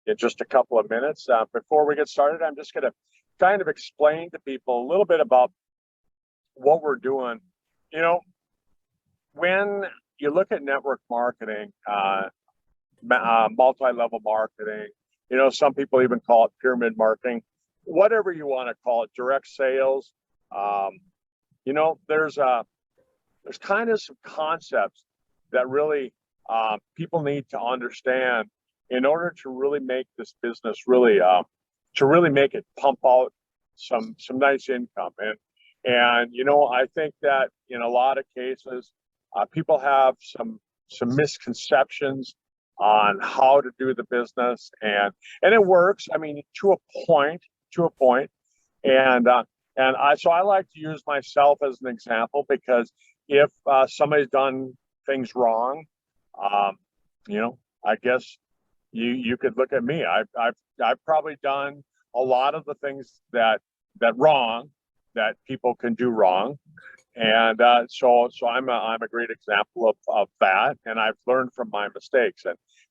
in just a couple of minutes. Before we get started, I'm just going to kind of explain to people a little bit about what we're doing. You know, when you look at network marketing, multi-level marketing, some people even call it pyramid marketing, whatever you want to call it, direct sales. Um, there's kind of some concepts that really people need to understand in order to really make this business really to really make it pump out some nice income. And I think that in a lot of cases people have some misconceptions on how to do the business, and it works, I mean, to a point. And I like to use myself as an example, because if somebody's done things wrong, um, I guess you could look at me. I've probably done a lot of the things that wrong that people can do wrong, and so I'm a great example of that, and I've learned from my mistakes,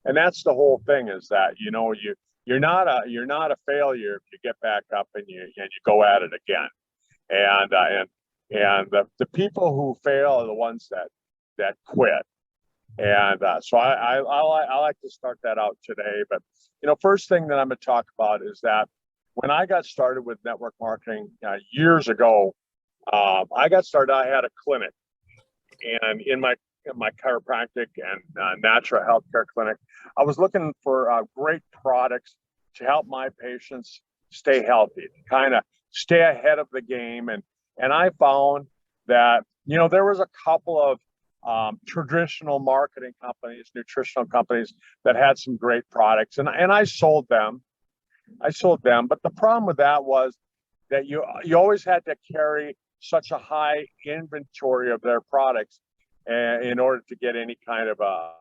and that's the whole thing, is that you're not a failure if you get back up and you go at it again. And the people who fail are the ones that quit. And so I like to start that out today. But first thing that I'm going to talk about is that when I got started with network marketing years ago, I got started. I had a clinic, and in my chiropractic and natural healthcare clinic, I was looking for great products to help my patients stay healthy, kind of stay ahead of the game. And I found that there was a couple of traditional marketing companies, nutritional companies, that had some great products, and I sold them. But the problem with that was that you always had to carry such a high inventory of their products in order to get any kind of a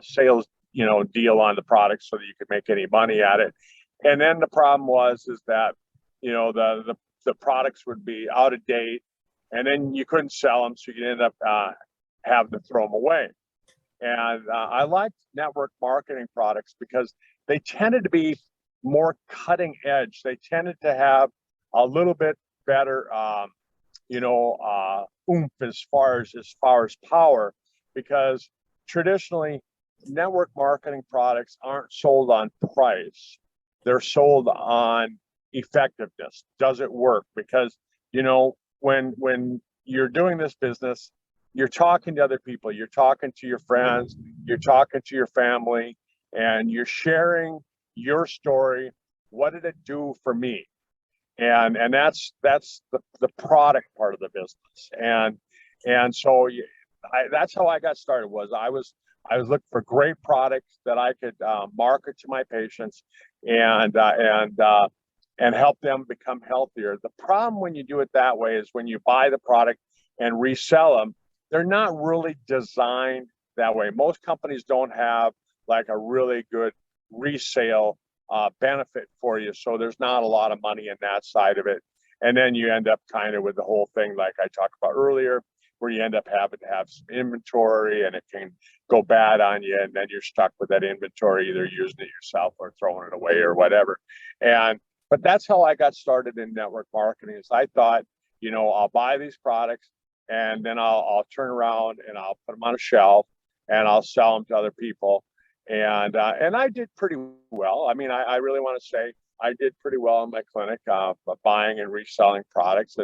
sales deal on the product, so that you could make any money at it. And then the problem was is that the products would be out of date, and then you couldn't sell them, so you end up having to throw them away. And I liked network marketing products because they tended to be more cutting edge. They tended to have a little bit better, oomph as far as power, because traditionally network marketing products aren't sold on price. They're sold on effectiveness. Does it work? Because when you're doing this business, you're talking to other people, you're talking to your friends, you're talking to your family, and you're sharing your story. What did it do for me? And that's the product part of the business. And so that's how I got started. I was looking for great products that I could market to my patients, and help them become healthier. The problem when you do it that way is when you buy the product and resell them, they're not really designed that way. Most companies don't have like a really good resale benefit for you, so there's not a lot of money in that side of it. And then you end up kind of with the whole thing like I talked about earlier, where you end up having to have some inventory, and it can go bad on you, and then you're stuck with that inventory, either using it yourself or throwing it away or whatever. But that's how I got started in network marketing. Is I thought, I'll buy these products, and then I'll turn around and I'll put them on a shelf, and I'll sell them to other people. And I did pretty well. I mean, I really want to say I did pretty well in my clinic, buying and reselling products,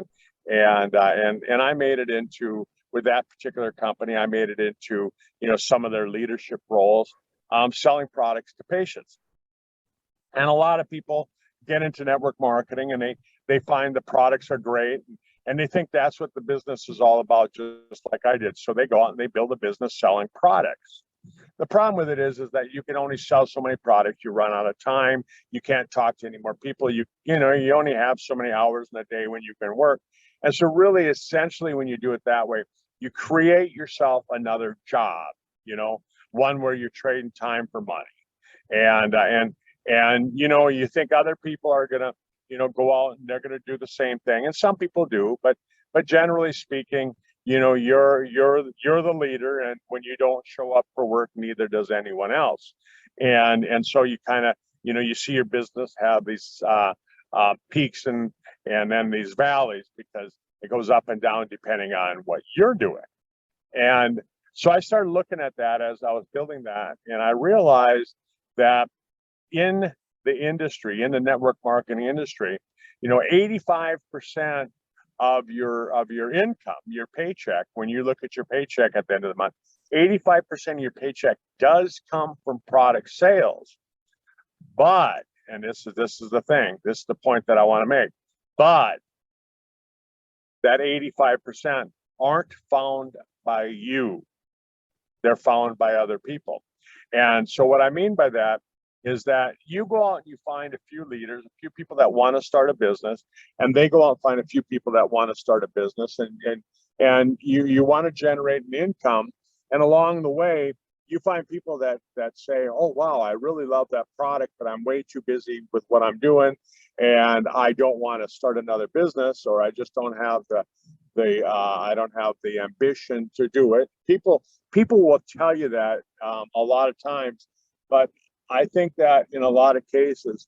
and I made it into, with that particular company, I made it into some of their leadership roles, selling products to patients. And a lot of people get into network marketing, and they find the products are great, and they think that's what the business is all about, just like I did. So they go out and they build a business selling products. The problem with it is that you can only sell so many products. You run out of time. You can't talk to any more people. You only have so many hours in a day when you can work. And so really, essentially, when you do it that way, you create yourself another job, one where you're trading time for money. And you think other people are going to, go out and they're going to do the same thing. And some people do, but generally speaking, you're the leader, and when you don't show up for work, neither does anyone else. And so you kind of you see your business have these peaks and then these valleys because it goes up and down depending on what you're doing. And so I started looking at that as I was building that, and I realized that in the industry, in the network marketing industry, 85% of your income, your paycheck, when you look at your paycheck at the end of the month, 85% of your paycheck does come from product sales. But, and this is the thing, this is the point that I want to make, but that 85% aren't found by you. They're found by other people. And so what I mean by that is that you go out and you find a few leaders, a few people that want to start a business, and they go out and find a few people that want to start a business, and you want to generate an income. And along the way, you find people that say, oh, wow, I really love that product, but I'm way too busy with what I'm doing, and I don't want to start another business, or I just don't have I don't have the ambition to do it. People will tell you that a lot of times, but I think that in a lot of cases,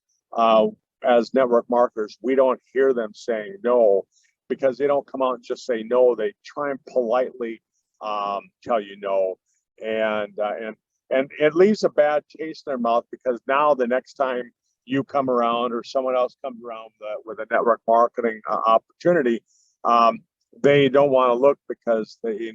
as network marketers, we don't hear them saying no, because they don't come out and just say no. They try and politely tell you no, and it leaves a bad taste in their mouth, because now the next time you come around or someone else comes around with a network marketing opportunity, they don't want to look, because they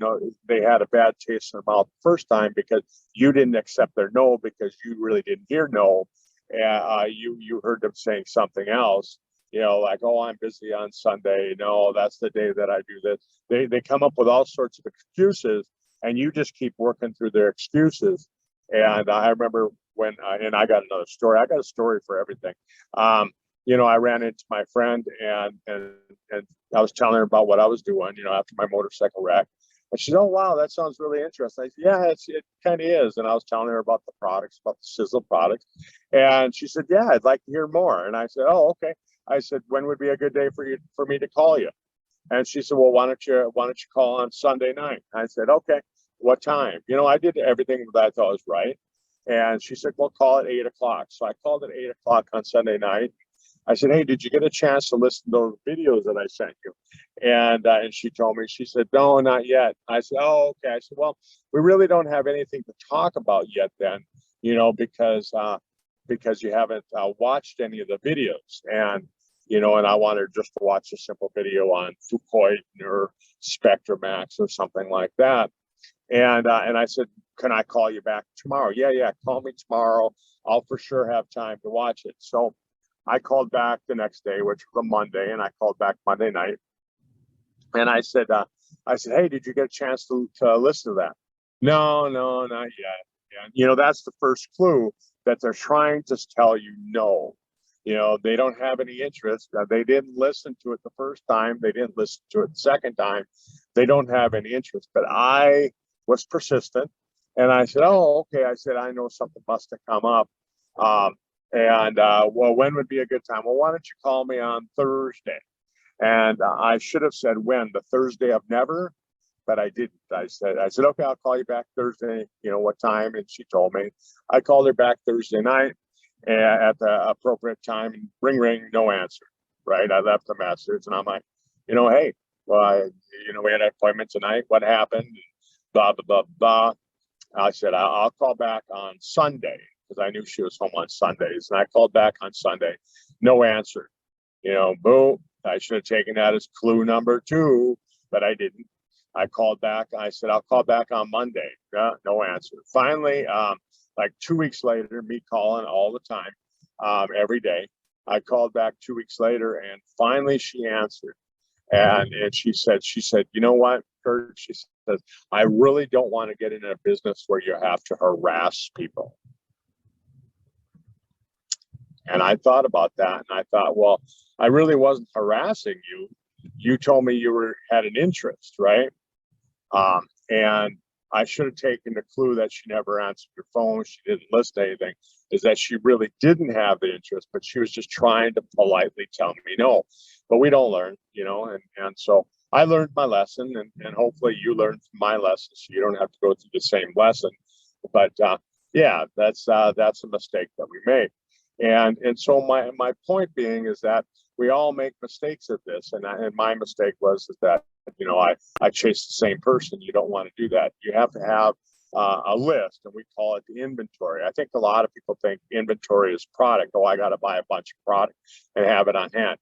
had a bad taste in their mouth the first time because you didn't accept their no, because you really didn't hear no. You heard them saying something else, like, oh, I'm busy on Sunday. No, that's the day that I do this. They come up with all sorts of excuses, and you just keep working through their excuses. And I remember when, and I got another story. I got a story for everything. I ran into my friend, and I was telling her about what I was doing, after my motorcycle wreck. And she said, oh, wow, that sounds really interesting. I said, yeah, it kind of is. And I was telling her about the products, about the Sisel products. And she said, yeah, I'd like to hear more. And I said, oh, okay. I said, when would be a good day for me to call you? And she said, well, why don't you call on Sunday night? I said, okay, what time? I did everything that I thought was right. And she said, well, call at 8:00. So I called at 8:00 on Sunday night. I said, hey, did you get a chance to listen to the videos that I sent you? And she told me, she said, no, not yet. I said, oh, okay. I said, well, we really don't have anything to talk about yet then, because you haven't watched any of the videos. And, and I wanted just to watch a simple video on Foucault or Spectramax or something like that. And I said, can I call you back tomorrow? Yeah, call me tomorrow. I'll for sure have time to watch it. So I called back the next day, which was a Monday, and I called back Monday night. And I said, hey, did you get a chance to listen to that? No, not yet. And, that's the first clue that they're trying to tell you no. They don't have any interest. They didn't listen to it the first time. They didn't listen to it the second time. They don't have any interest. But I was persistent, and I said, oh, okay. I said, I know something must have come up. Well, when would be a good time? Well, why don't you call me on Thursday? And I should have said when, the Thursday of never, but I didn't. I said, okay, I'll call you back Thursday. What time? And she told me. I called her back Thursday night at the appropriate time, and ring, no answer. Right? I left a message, and I'm like, hey, well, we had an appointment tonight. What happened? Blah, blah, blah, blah. I said, I'll call back on Sunday, because I knew she was home on Sundays. And I called back on Sunday, no answer. Boom. I should have taken that as clue number 2, but I didn't. I called back. I said, I'll call back on Monday. No answer. Finally, like 2 weeks later, me calling all the time, every day, I called back 2 weeks later, and finally she answered. And she said, you know what, Kurt? She says, I really don't want to get in a business where you have to harass people. And I thought about that, and I thought, well, I really wasn't harassing you. You told me you had an interest, right? And I should have taken the clue that she never answered her phone. She didn't list anything, is that she really didn't have the interest, but she was just trying to politely tell me no. But we don't learn, and so I learned my lesson, and hopefully you learned from my lesson, so you don't have to go through the same lesson. But yeah, that's a mistake that we made. And so my point being is that we all make mistakes at this, and my mistake was is that I chased the same person. You don't want to do that. You have to have a list, and we call it the inventory. I think a lot of people think inventory is product. Oh, I got to buy a bunch of product and have it on hand.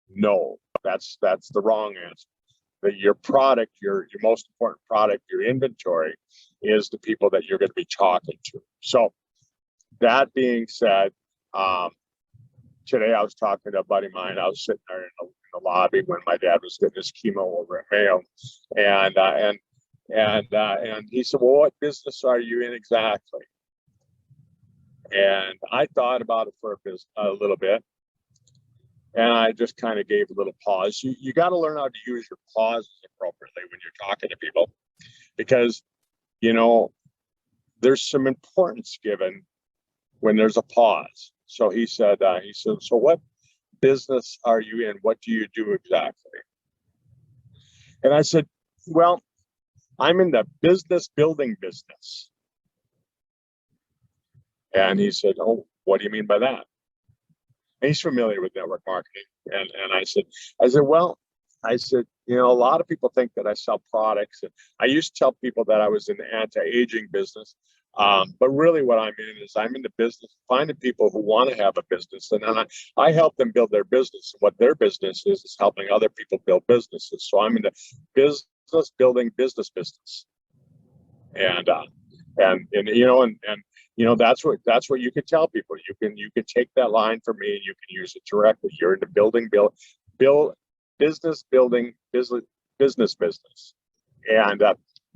No, that's the wrong answer. That your product, your most important product, your inventory, is the people that you're going to be talking to. So that being said, today I was talking to a buddy of mine. I was sitting there in the lobby when my dad was getting his chemo over at Mayo, and he said, "Well, what business are you in exactly?" And I thought about it for a little bit, and I just kind of gave a little pause. You got to learn how to use your pauses appropriately when you're talking to people, because there's some importance given when there's a pause. So he said, so what business are you in? What do you do exactly? And I said, well, I'm in the business building business. And he said, oh, what do you mean by that? And he's familiar with network marketing. And I said, well, a lot of people think that I sell products. And I used to tell people that I was in the anti-aging business. But really what I'm in is I'm in the business finding people who want to have a business, and then I help them build their business. What their business is helping other people build businesses. So I'm in the business building business. And that's what you can tell people. You can take that line from me and you can use it directly. You're in the business building business.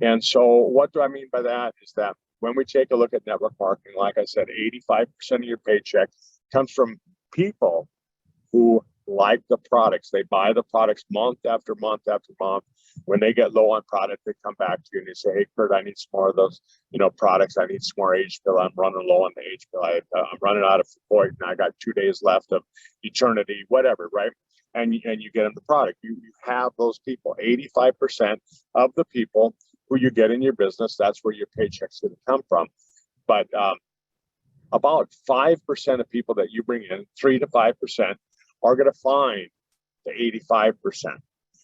And so what do I mean by that is that when we take a look at network marketing, like I said, 85% of your paycheck comes from people who like the products. They buy the products month after month after month. When they get low on product, they come back to you and they say, "Hey, Kurt, I need some more of those, products. I need some more age pill. I'm running low on the age pill. I'm running out of Freud, and I got 2 days left of eternity, whatever, right?" And you get them the product. You have those people. 85% of the people who you get in your business, that's where your paycheck's going to come from. But about 5% of people that you bring in, 3 to 5%, are going to find the 85%.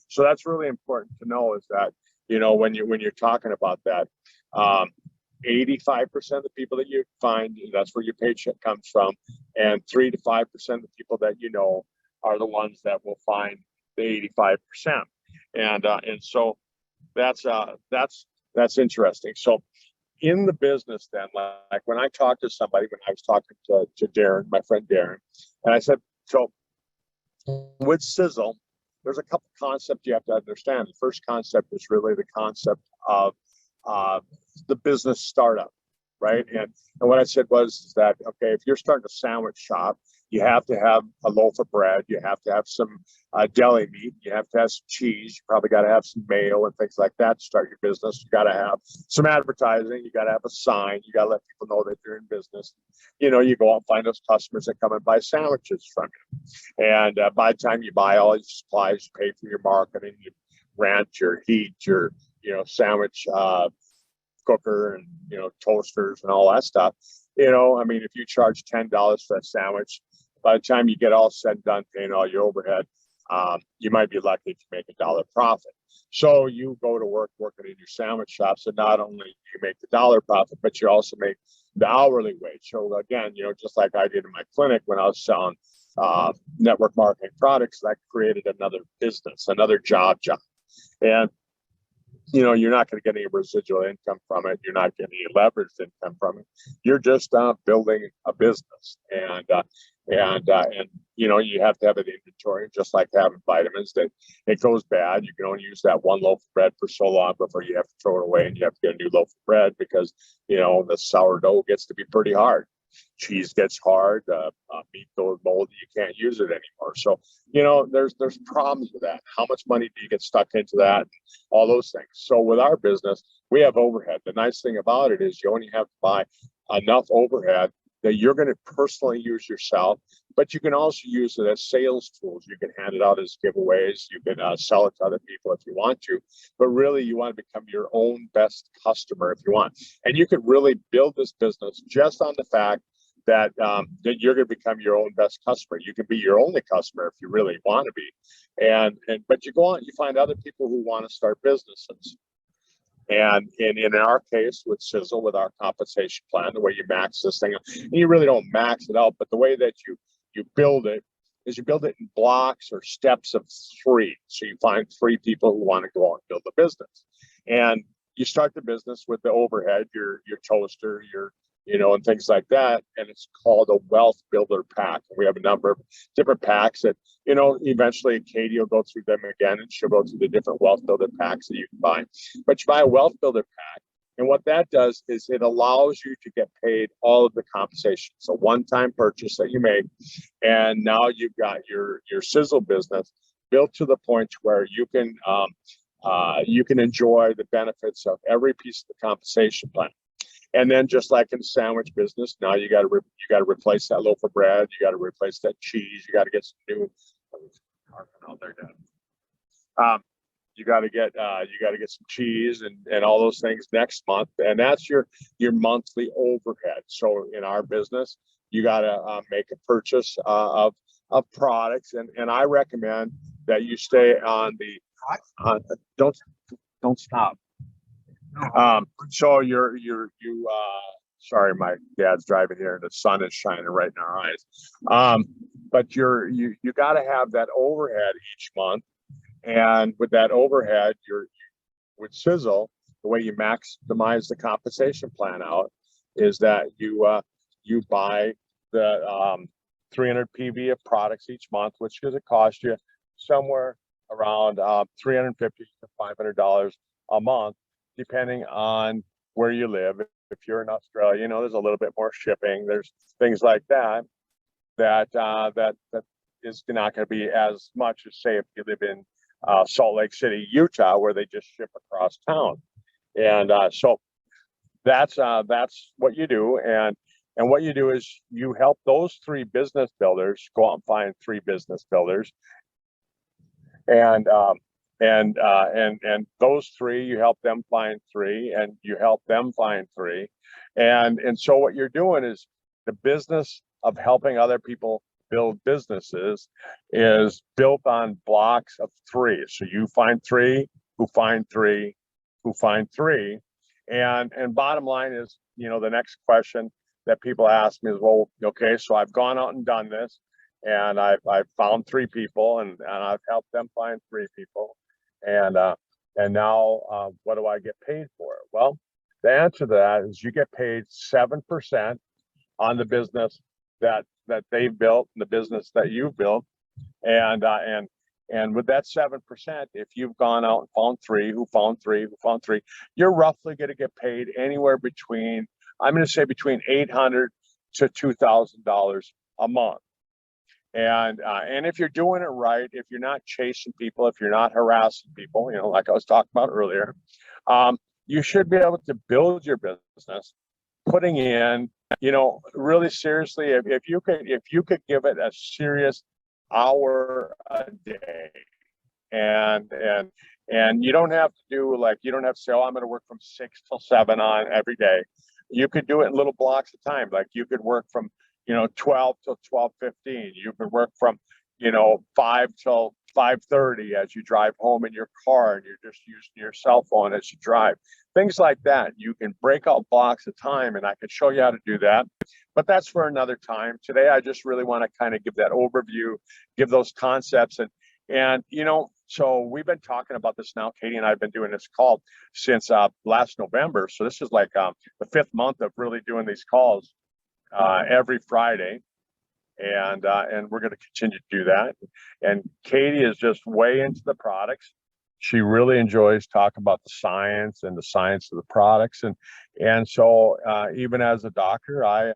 So that's really important to know, is that when you're talking about that, 85% of the people that you find, that's where your paycheck comes from, and 3 to 5% of the people that are the ones that will find the 85%. And so that's interesting. So in the business then, like when I talked to somebody, when I was talking to Darren, my friend Darren, and I said, so with Sisel, there's a couple concepts you have to understand. The first concept is really the concept of the business startup, right? And what I said was that, okay, if you're starting a sandwich shop, you have to have a loaf of bread. You have to have some deli meat. You have to have some cheese. You probably got to have some mayo and things like that to start your business. You got to have some advertising. You got to have a sign. You got to let people know that you're in business. You go out and find those customers that come and buy sandwiches from you. And by the time you buy all your supplies, you pay for your marketing, your rent, your heat, your sandwich cooker, and toasters and all that stuff. If you charge $10 for a sandwich, by the time you get all said and done paying all your overhead, you might be lucky to make $1 profit. So you go to work working in your sandwich shop. So not only do you make the dollar profit, but you also make the hourly wage. So again, just like I did in my clinic when I was selling network marketing products, that created another business, another job. And you're not going to get any residual income from it. You're not getting any leveraged income from it. You're just building a business, and you have to have an inventory, just like having vitamins. That it goes bad, you can only use that one loaf of bread for so long before you have to throw it away, and you have to get a new loaf of bread because the sourdough gets to be pretty hard. Cheese gets hard, meat goes moldy, you can't use it anymore. So, there's problems with that. How much money do you get stuck into that? All those things. So with our business, we have overhead. The nice thing about it is you only have to buy enough overhead that you're going to personally use yourself, but you can also use it as sales tools. You can hand it out as giveaways. You can sell it to other people if you want to, but really you want to become your own best customer if you want. And you could really build this business just on the fact that you're going to become your own best customer. You can be your only customer if you really want to be. But you go on, you find other people who want to start businesses. And in our case with Sisel, with our compensation plan, the way you max this thing, and you really don't max it out, but the way that you build it is you build it in blocks or steps of three. So you find three people who want to go out and build a business. And you start the business with the overhead, your toaster, and things like that. And it's called a wealth builder pack. And we have a number of different packs that, eventually Katie will go through them again, and she'll go through the different wealth builder packs that you can buy. But you buy a wealth builder pack, and what that does is it allows you to get paid all of the compensation. It's a one-time purchase that you make, and now you've got your Sisel business built to the point where you can enjoy the benefits of every piece of the compensation plan. And then, just like in the sandwich business, now you got to replace that loaf of bread, you got to replace that cheese, you got to get some new. Oh, they're done. You got to get some cheese and all those things next month, and that's your monthly overhead. So in our business, you got to make a purchase of products, and I recommend that you stay on the don't stop. So sorry, my dad's driving here and the sun is shining right in our eyes. But you got to have that overhead each month. And with that overhead, with Sisel, the way you maximize the compensation plan out is that you buy the 300 PV of products each month, which is it cost you somewhere around $350 to $500 a month, depending on where you live. If you're in Australia, there's a little bit more shipping. There's things like that is not going to be as much as, say, if you live in Salt Lake City, Utah, where they just ship across town. And so that's what you do. And what you do is you help those three business builders go out and find three business builders. And those three, you help them find three, and you help them find three. And so what you're doing is the business of helping other people build businesses is built on blocks of three. So you find three, who find three, who find three. And bottom line is, the next question that people ask me is, well, okay, so I've gone out and done this, and I've found three people, and I've helped them find three people. And now what do I get paid for it? Well, the answer to that is you get paid 7% on the business that they've built, and the business that you've built. And with that 7%, if you've gone out and found three, who found three, who found three, you're roughly going to get paid anywhere between, I'm going to say, between $800 to $2,000 a month. And if you're doing it right, if you're not chasing people, if you're not harassing people, like I was talking about earlier, you should be able to build your business, putting in, really seriously, if you could give it a serious hour a day, and you don't have to say, oh, I'm going to work from 6 till 7 on every day. You could do it in little blocks of time. Like you could work from 12 till 12:15. You could work from 5 till 5:30 as you drive home in your car, and you're just using your cell phone as you drive. Things like that. You can break out blocks of time, and I can show you how to do that. But that's for another time. Today, I just really want to kind of give that overview, give those concepts, and so we've been talking about this now. Katie and I have been doing this call since last November. So this is like the 5th month of really doing these calls every Friday, and we're going to continue to do that. And Katie is just way into the products. She really enjoys talking about the science of the products, and so even as a doctor, I